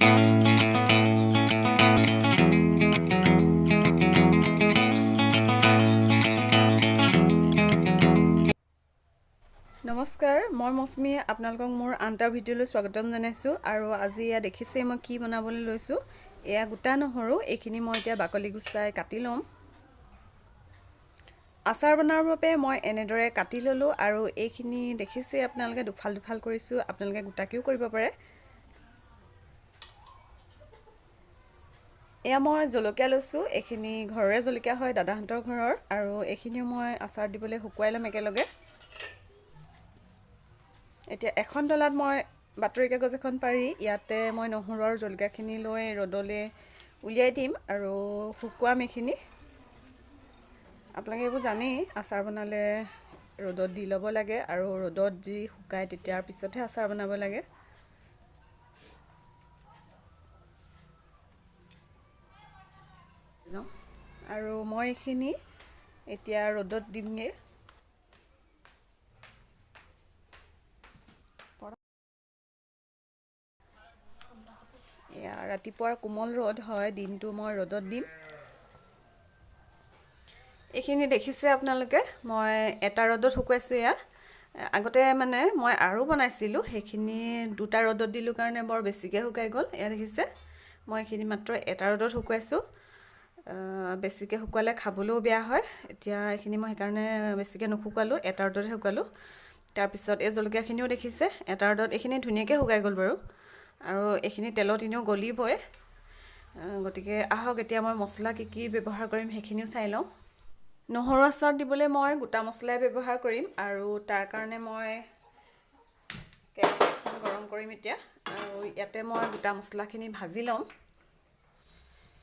নমস্কাৰ, মই মৌচুমী আপোনালোকক মোৰ আনটা ভিডিঅ'লৈ স্বাগতম জনাইছোঁ। আৰু আজি এয়া দেখিছে মই কি বনাবলৈ লৈছোঁ। এয়া গোটা নহৰু, এইখিনি মই এতিয়া বাকলি গুচাই কাটি ল'ম। আচাৰ বনাবৰ বাবে মই এনেদৰে কাটি ল'লোঁ আৰু এইখিনি দেখিছে আপোনালোকে দুফাল দুফাল কৰিছোঁ। আপোনালোকে গোটাকৈও কৰিব পাৰে। এয়া মই জলকীয়া লৈছোঁ, এইখিনি ঘৰৰে জলকীয়া হয়, দাদাহঁতৰ ঘৰৰ। আৰু এইখিনিও মই আচাৰ দিবলৈ শুকুৱাই ল'ম একেলগে। এতিয়া এখন ডলাত মই বাতৰি কাগজ এখন পাৰি ইয়াতে মই নহৰু আৰু জলকীয়াখিনি লৈ ৰ'দলৈ উলিয়াই দিম আৰু শুকুৱাম এইখিনি। আপোনালোকে এইবোৰ জানেই, আচাৰ বনালে ৰ'দত দি ল'ব লাগে আৰু ৰ'দত দি শুকাই তেতিয়াৰ পিছতহে আচাৰ বনাব লাগে। আৰু মই এইখিনি এতিয়া ৰ'দত দিমগৈ। এয়া ৰাতিপুৱাৰ কোমল ৰ'দ হয়, দিনটো মই ৰ'দত দিম। এইখিনি দেখিছে আপোনালোকে মই এটা ৰ'দত শুকুৱাইছোঁ। এয়া আগতে মানে মই আৰু বনাইছিলোঁ, সেইখিনি দুটা ৰ'দত দিলোঁ কাৰণে বৰ বেছিকৈ শুকাই গ'ল। এয়া দেখিছে মই এইখিনি মাত্ৰ এটা ৰ'দত শুকুৱাইছোঁ। বেছিকৈ শুকুৱালে খাবলৈও বেয়া হয়। এতিয়া এইখিনি মই সেইকাৰণে বেছিকৈ নুশুকুৱালোঁ, এটা ৰ'দতে শুকুৱালোঁ। তাৰপিছত এই জলকীয়াখিনিও দেখিছে এটা ৰ'দত, এইখিনি ধুনীয়াকৈ শুকাই গ'ল বাৰু। আৰু এইখিনি তেলত এনেও গলিবই। গতিকে আহক এতিয়া মই মছলা কি কি ব্যৱহাৰ কৰিম সেইখিনিও চাই লওঁ। নহৰু আচাৰত দিবলৈ মই গোটা মছলাই ব্যৱহাৰ কৰিম আৰু তাৰ কাৰণে মই কেৰাহীখন গৰম কৰিম এতিয়া। আৰু ইয়াতে মই গোটা মছলাখিনি ভাজি ল'ম।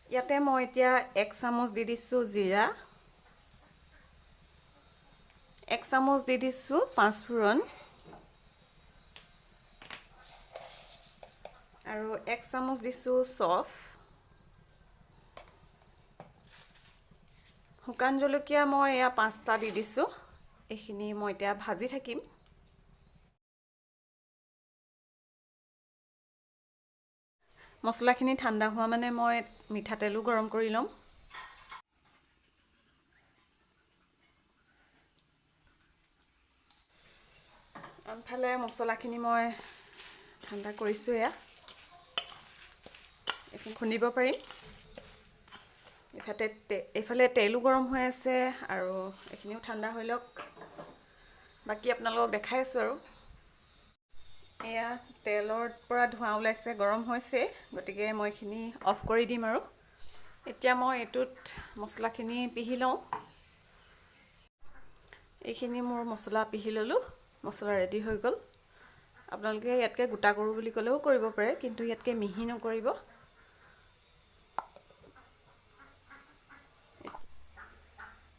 ইয়াতে মই এতিয়া 1 চামুচ দি দিছোঁ জিৰা, 1 চামুচ দি দিছোঁ পাঁচফোৰণ আৰু 1 চামুচ দিছোঁ চফ। শুকান জলকীয়া মই এয়া 5টা দি দিছোঁ। এইখিনি মই এতিয়া ভাজি থাকিম। মছলাখিনি ঠাণ্ডা হোৱা মানে মই মিঠাতেলো গৰম কৰি ল'ম। আনফালে মছলাখিনি মই ঠাণ্ডা কৰিছোঁ। এইখিনি খুন্দিব পাৰিম। এইফালে তেলো গৰম হৈ আছে আৰু এইখিনিও ঠাণ্ডা হৈ লওক। বাকী আপোনালোকক দেখাই আছোঁ আৰু। এয়া তেলৰ পৰা ধোঁৱা ওলাইছে, গৰম হৈছে, গতিকে মই এইখিনি অফ কৰি দিম আৰু। এতিয়া মই এইটোত মছলাখিনি পিহি লওঁ। এইখিনি মোৰ মছলা পিহি ল'লোঁ, মছলা ৰেডি হৈ গ'ল। আপোনালোকে ইয়াতকৈ গোটা কৰোঁ বুলি ক'লেও কৰিব পাৰে, কিন্তু ইয়াতকৈ মিহি নকৰিব।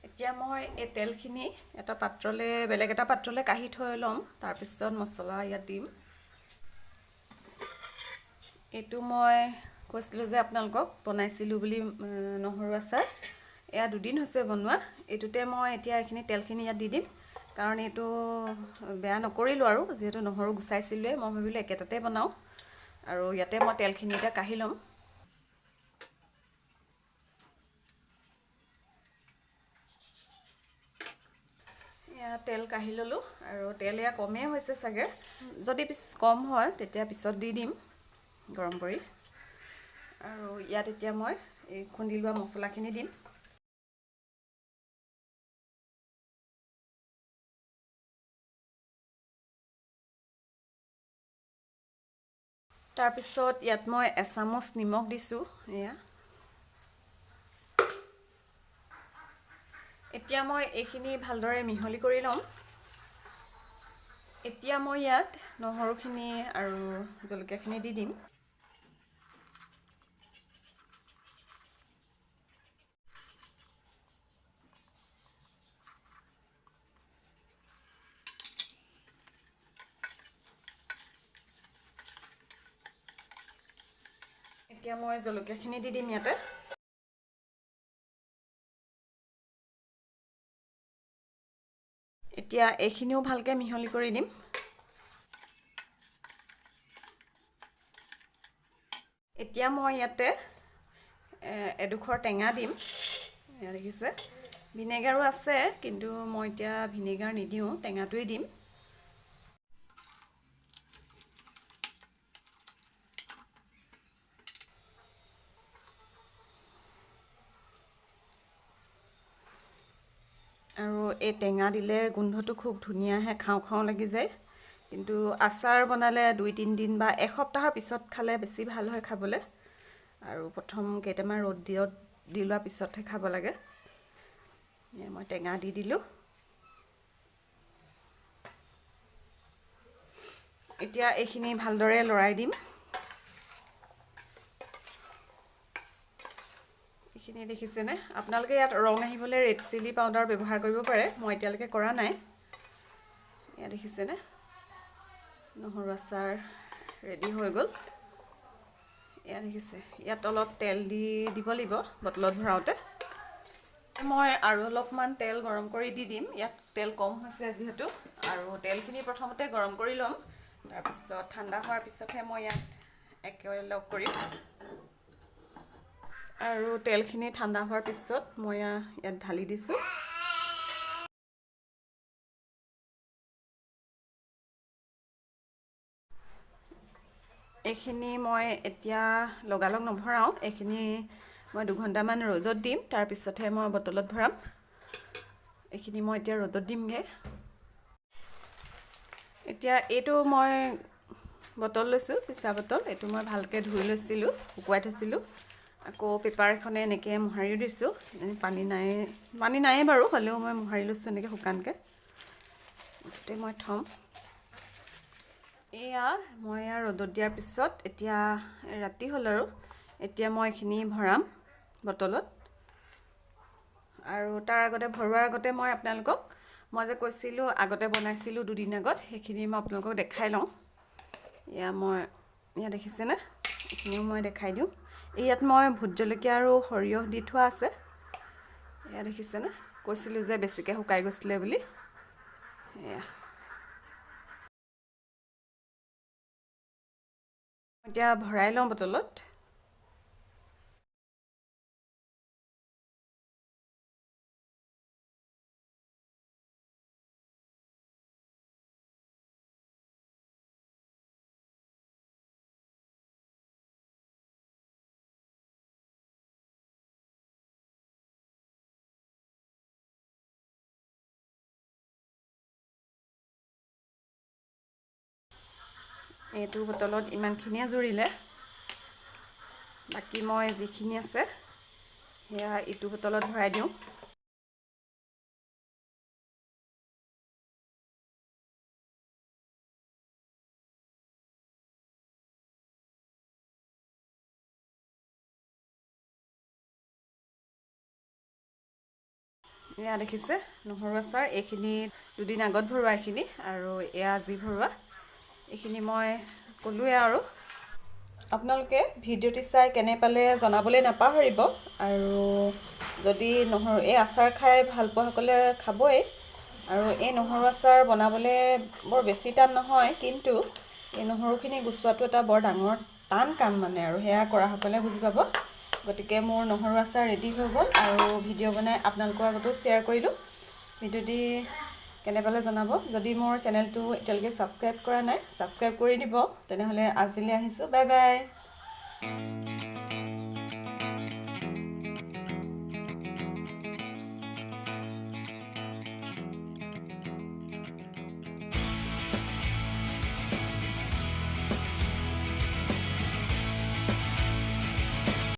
এতিয়া মই এই তেলখিনি বেলেগ এটা পাত্ৰলৈ কাঢ়ি থৈ ল'ম। তাৰপিছত মছলা ইয়াত দিম। এইটো মই কৈছিলোঁ যে আপোনালোকক বনাইছিলোঁ বুলি নহৰু আচাৰ। এয়া 2 দিন হৈছে বনোৱা। এইটোতে মই এতিয়া এইখিনি তেলখিনি ইয়াত দি দিম, কাৰণ এইটো বেয়া নকৰিলোঁ আৰু যিহেতু নহৰু গুচাইছিলোঁৱে, মই ভাবিলোঁ একেটাতে বনাওঁ। আৰু ইয়াতে মই তেলখিনি এতিয়া কাঢ়ি ল'ম। এয়া তেল কাঢ়ি ল'লোঁ আৰু তেল এয়া কমেই হৈছে চাগে। যদি কম হয় তেতিয়া পিছত দি দিম গৰম কৰি। আৰু ইয়াত এতিয়া মই এই খুন্দি লোৱা মছলাখিনি দিম। তাৰপিছত ইয়াত মই এচামুচ নিমখ দিছোঁ। এতিয়া মই এইখিনি ভালদৰে মিহলি কৰি ল'ম। এতিয়া মই ইয়াত নহৰুখিনি আৰু জলকীয়াখিনি দি দিম। এতিয়া মই জলকীয়াখিনি দি দিম ইয়াতে। এতিয়া এইখিনিও ভালকৈ মিহলি কৰি দিম। এতিয়া মই ইয়াতে এডোখৰ টেঙা দিম। এয়া দেখিছে, ভিনেগাৰো আছে, কিন্তু মই এতিয়া ভিনেগাৰ নিদিওঁ, টেঙাটোৱে দিম। আৰু এই টেঙা দিলে গোন্ধটো খুব ধুনীয়া আহে, খাওঁ খাওঁ লাগি যায়। কিন্তু আচাৰ বনালে 2-3 দিন বা এসপ্তাহৰ পিছত খালে বেছি ভাল হয় খাবলৈ। আৰু প্ৰথম কেইটামান ৰ'দ দি লোৱাৰ পিছতহে খাব লাগে। মই টেঙা দি দিলোঁ। এতিয়া এইখিনি ভালদৰে লৰাই দিম। এইখিনি দেখিছেনে? আপোনালোকে ইয়াত ৰং আহিবলৈ ৰেড চিলি পাউডাৰ ব্যৱহাৰ কৰিব পাৰে, মই এতিয়ালৈকে কৰা নাই। এয়া দেখিছেনে? নহৰু আচাৰ ৰেডি হৈ গ'ল। এয়া দেখিছে, ইয়াত অলপ তেল দি দিব লাগিব বটলত ভৰাওঁতে। মই আৰু অলপমান তেল গৰম কৰি দি দিম, ইয়াত তেল কম হৈছে যিহেতু। আৰু তেলখিনি প্ৰথমতে গৰম কৰি ল'ম, তাৰপিছত ঠাণ্ডা হোৱাৰ পিছতহে মই ইয়াত একেলগ কৰিম। আৰু তেলখিনি ঠাণ্ডা হোৱাৰ পিছত মই ইয়াত ঢালি দিছোঁ। এইখিনি মই এতিয়া লগালগ নভৰাওঁ, এইখিনি মই 2 ঘণ্টামান ৰ'দত দিম, তাৰপিছতহে মই বটলত ভৰাম। এইখিনি মই এতিয়া ৰ'দত দিমগৈ। এতিয়া এইটো মই বটল লৈছোঁ, চিচা বটল। এইটো মই ভালকৈ ধুই লৈছিলোঁ, শুকুৱাই থৈছিলোঁ। আকৌ পেপাৰ এখনে এনেকৈ মোহাৰি দিছোঁ। পানী নায়েই বাৰু, হ'লেও মই মোহাৰি লৈছোঁ এনেকৈ শুকানকৈ। গোটেই মই থ'ম। এয়া মই ৰ'দত দিয়াৰ পিছত এতিয়া ৰাতি হ'ল আৰু এতিয়া মই এইখিনি ভৰাম বটলত। আৰু তাৰ আগতে ভৰোৱাৰ আগতে মই আপোনালোকক, মই যে কৈছিলোঁ আগতে বনাইছিলোঁ 2 দিন আগত, সেইখিনি মই আপোনালোকক দেখাই লওঁ। এয়া দেখিছেনে? এইখিনিও মই দেখাই দিওঁ। ইয়াত মই ভোট জলকীয়া আৰু সৰিয়হ দি থোৱা আছে। এয়া দেখিছেনে? কৈছিলোঁ যে বেছিকৈ শুকাই গৈছিলে বুলি। এয়া এতিয়া ভৰাই লওঁ বটলত। এইটো বটলত ইমানখিনিয়ে জুৰিলে। বাকী মই যিখিনি আছে সেয়া ইটো বটলত ভৰাই দিওঁ। এয়া দেখিছে নহৰু আচাৰ, এইখিনি 2 দিন আগত ভৰোৱা এইখিনি, আৰু এয়া আজি ভৰোৱা। এইখিনি মই ক'লোৱে আৰু। আপোনালোকে ভিডিঅ'টি চাই কেনে পালে জনাবলৈ নাপাহৰিব। আৰু যদি এই আচাৰ খাই ভাল পোৱাসকলে খাবই। আৰু এই নহৰু আচাৰ বনাবলৈ বৰ বেছি টান নহয়, কিন্তু এই নহৰুখিনি গুচোৱাটো এটা বৰ টান কাম মানে, আৰু সেয়া কৰাসকলে বুজি পাব। গতিকে মোৰ নহৰু আচাৰ ৰেডি হৈ গ'ল, আৰু ভিডিঅ' বনাই আপোনালোকৰ আগতো শ্বেয়াৰ কৰিলোঁ। ভিডিঅ'টি কেনে পালে জনাব। যদি মোৰ চেনেলটো এতিয়ালৈকে ছাবস্ক্ৰাইব কৰা নাই, ছাবস্ক্ৰাইব কৰি দিব। তেনেহ'লে আজিলৈ আহিছোঁ, বাই বাই।